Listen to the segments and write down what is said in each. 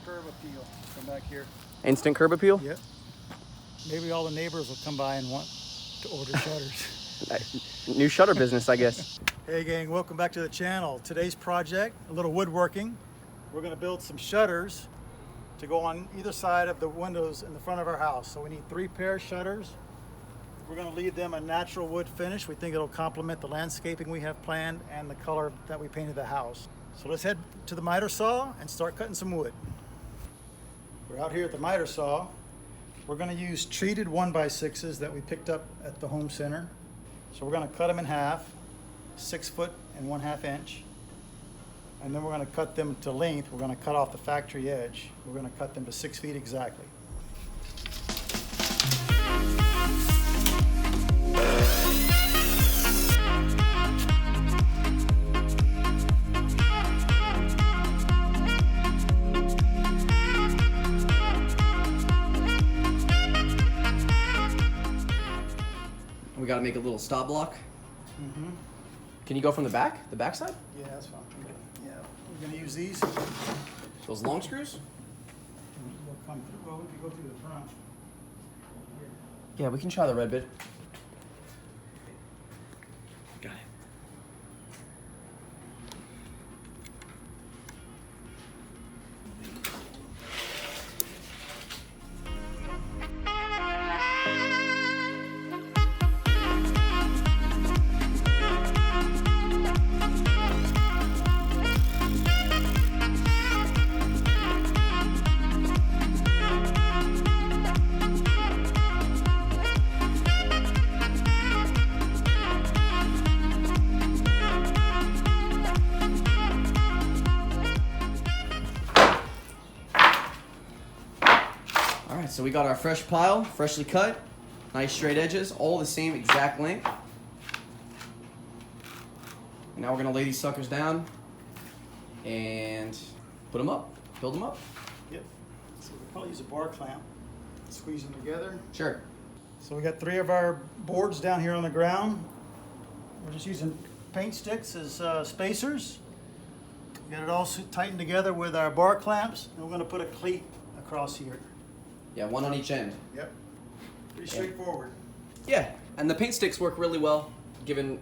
curb appeal. Come back here. Instant curb appeal? Yep. Maybe all the neighbors will come by and want to order shutters. New shutter business, I guess. Hey gang, welcome back to the channel. Today's project, a little woodworking. We're gonna build some shutters to go on either side of the windows in the front of our house. So we need 3 pair of shutters. We're gonna leave them a natural wood finish. We think it'll complement the landscaping we have planned and the color that we painted the house. So let's head to the miter saw and start cutting some wood. We're out here at the miter saw. We're gonna use treated 1x6s that we picked up at the home center. So we're gonna cut them in half, 6 foot and 1/2 inch. And then we're gonna cut them to length. We're gonna cut off the factory edge. We're gonna cut them to 6 feet exactly. We gotta make a little stop block. Mm-hmm. Can you go from the back side? Yeah, that's fine. Yeah, we're gonna use these. Those long screws? We'll come through. Well, we can go through the front. Yeah, we can try the red bit. Got it. Alright, so we got our fresh pile, freshly cut, nice straight edges, all the same exact length. And now we're gonna lay these suckers down and put them up, build them up. Yep. So we'll probably use a bar clamp. Squeeze them together. Sure. So we got 3 of our boards down here on the ground. We're just using paint sticks as spacers. Got it all tightened together with our bar clamps, and we're going to put a cleat across here. Yeah, one on each end. Yep. Pretty straightforward. Yeah, and the paint sticks work really well, given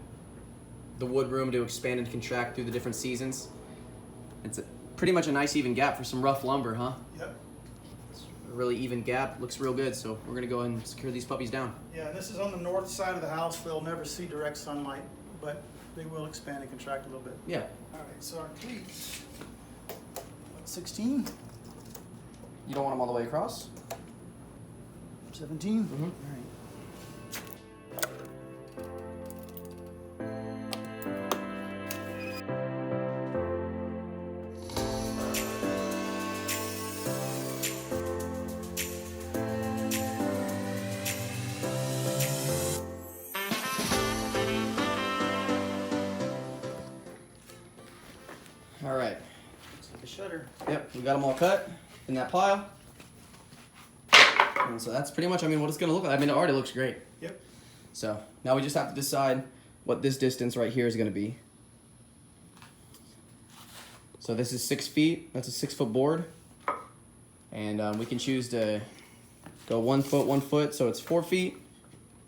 the wood room to expand and contract through the different seasons. It's pretty much a nice even gap for some rough lumber, huh? Yep. A really even gap, looks real good, so we're gonna go ahead and secure these puppies down. Yeah, and this is on the north side of the house. They'll never see direct sunlight, but they will expand and contract a little bit. Yeah. All right, so our cleats, 16, You don't want them all the way across? 17. Mm-hmm. All right. All right. Looks like a shutter. Yep, we got them all cut in that pile. And so that's pretty much, I mean, what it's gonna look like. I mean, it already looks great. Yep. So now we just have to decide what this distance right here is gonna be. So this is 6 feet, that's a 6 foot board. And we can choose to go 1 foot, 1 foot, so it's 4 feet.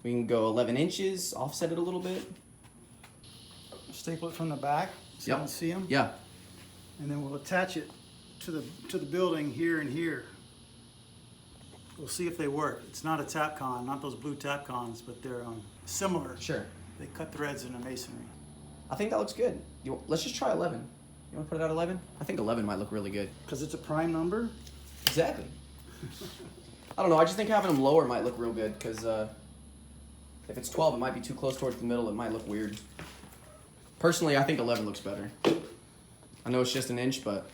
We can go 11 inches, offset it a little bit. Staple it from the back so you Yep. can see them. Yeah, And then we'll attach it to the building here and here. We'll see if they work. It's not a Tapcon, not those blue Tapcons, but they're similar. sure. They cut threads in the masonry. I think that looks good. Let's just try 11. You wanna put it at 11? I think 11 might look really good. Because it's a prime number. Exactly. I don't know, I just think having them lower might look real good, because if it's 12, it might be too close towards the middle, it might look weird. Personally, I think 11 looks better. I know it's just an inch, but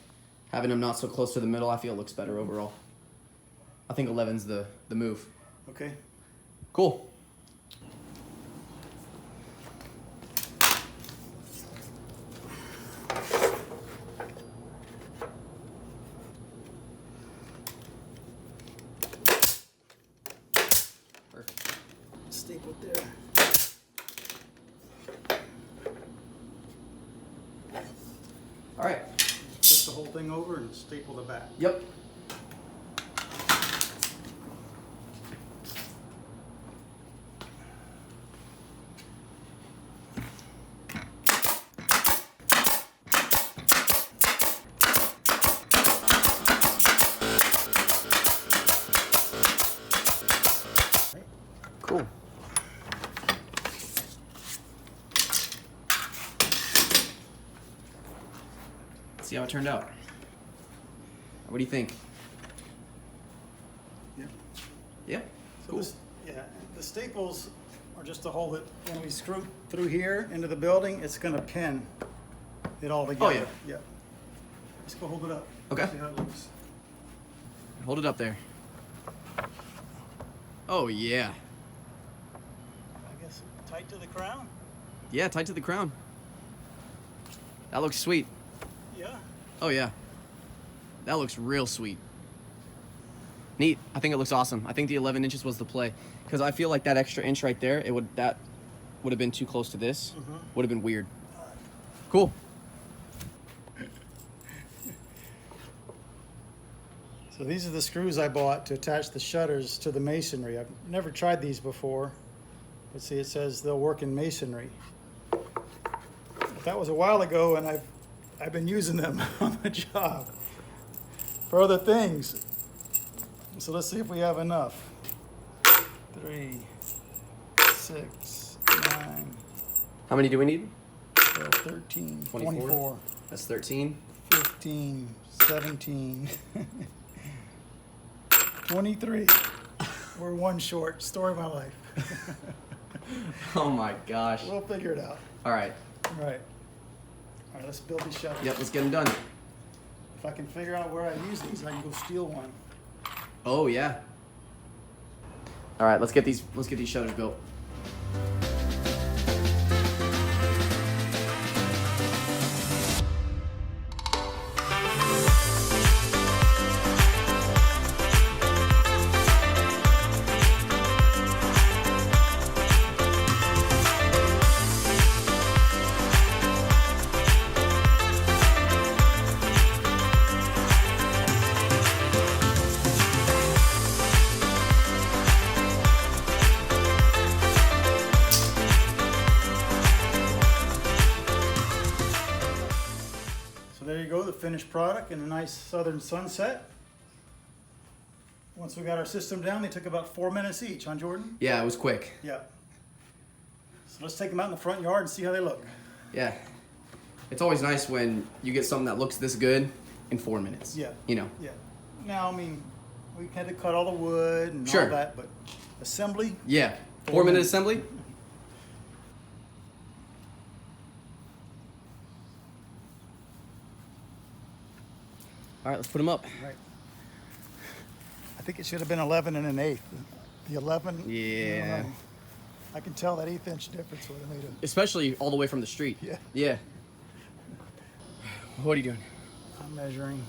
having them not so close to the middle, I feel looks better overall. I think 11's the move. Okay. Cool. Perfect. Staple it there. All right. Flip the whole thing over and staple the back. Yep. see how it turned out. What do you think? Yeah. Yeah. So Cool. the staples are just to hold it. When we screw through here into the building, it's going to pin it all together. Oh, yeah. Yeah. Let's go hold it up. Okay. See how it looks. Hold it up there. Oh yeah. I guess tight to the crown. Yeah, tight to the crown. That looks sweet. Yeah. Oh yeah. That looks real sweet. Neat. I think it looks awesome. I think the 11 inches was the play because I feel like that extra inch right there, that would have been too close to this. Would have been weird. Cool. So these are the screws I bought to attach the shutters to the masonry. I've never tried these before. But see, it says they'll work in masonry. But that was a while ago, and I've been using them on the job for other things. So let's see if we have enough. 3, 6, 9, How many do we need? 12, 13, 24, That's 13. 15, 17, 23. We're one short. Story of my life. Oh my gosh. We'll figure it out. All right. All right. All right, let's build these shutters. Yep, let's get them done. If I can figure out where I use these, I can go steal one. Oh yeah. All right, let's get these shutters built. So there you go, the finished product in a nice southern sunset. Once we got our system down, they took about 4 minutes each, huh, Jordan? Yeah, it was quick. Yeah. So let's take them out in the front yard and see how they look. Yeah. It's always nice when you get something that looks this good in 4 minutes. Yeah. You know. Yeah. Now, I mean, we had to cut all the wood and Sure. all that, but assembly, Yeah. 4 4 minute minutes. assembly? All right, let's put them up. right. I think it should have been 11 and an eighth. The 11. I don't Yeah. know. I can tell that 1/8 inch difference would have made it. Especially all the way from the street. Yeah. Yeah. What are you doing? I'm measuring.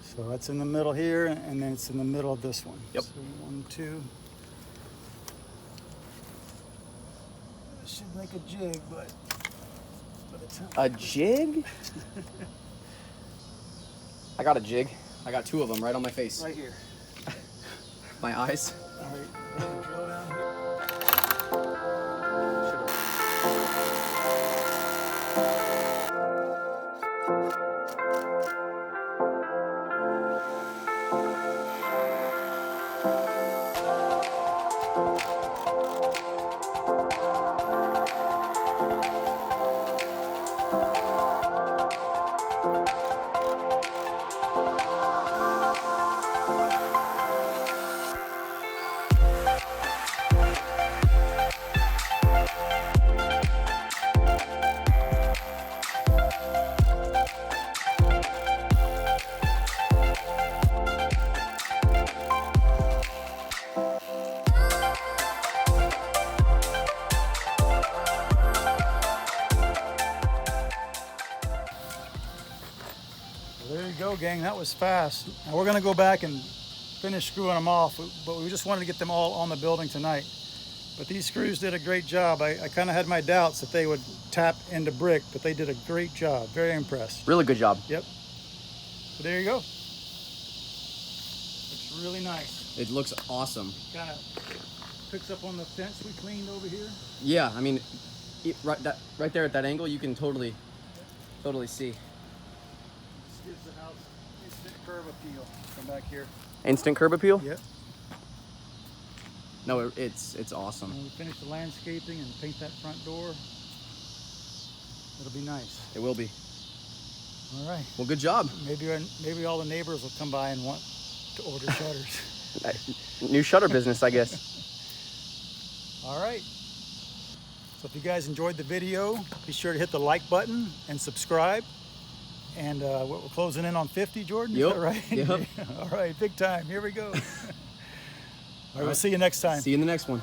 So that's in the middle here, and then it's in the middle of this one. Yep. So 1, 2. This should make a jig, but by the time A jig? I got a jig. I got 2 of them right on my face. right here. My eyes. All right. we're gonna drill down here. There you go, gang. That was fast. Now we're gonna go back and finish screwing them off, but we just wanted to get them all on the building tonight. But these screws did a great job. I kind of had my doubts that they would tap into brick, but they did a great job. Very impressed. Really good job. Yep. So there you go. Looks really nice. It looks awesome. Kind of picks up on the fence we cleaned over here. Yeah, I mean, right there at that angle, you can totally see. This gives the house instant curb appeal from back here. Instant curb appeal? Yep. No, it's awesome. When we finish the landscaping and paint that front door, it'll be nice. It will be. All right. Well, good job. Maybe all the neighbors will come by and want to order shutters. New shutter business, I guess. All right. So if you guys enjoyed the video, be sure to hit the like button and subscribe. And we're closing in on 50, Jordan. Is Yep. that right? Yep. All right, big time. Here we go. All right, we'll see you next time. See you in the next one.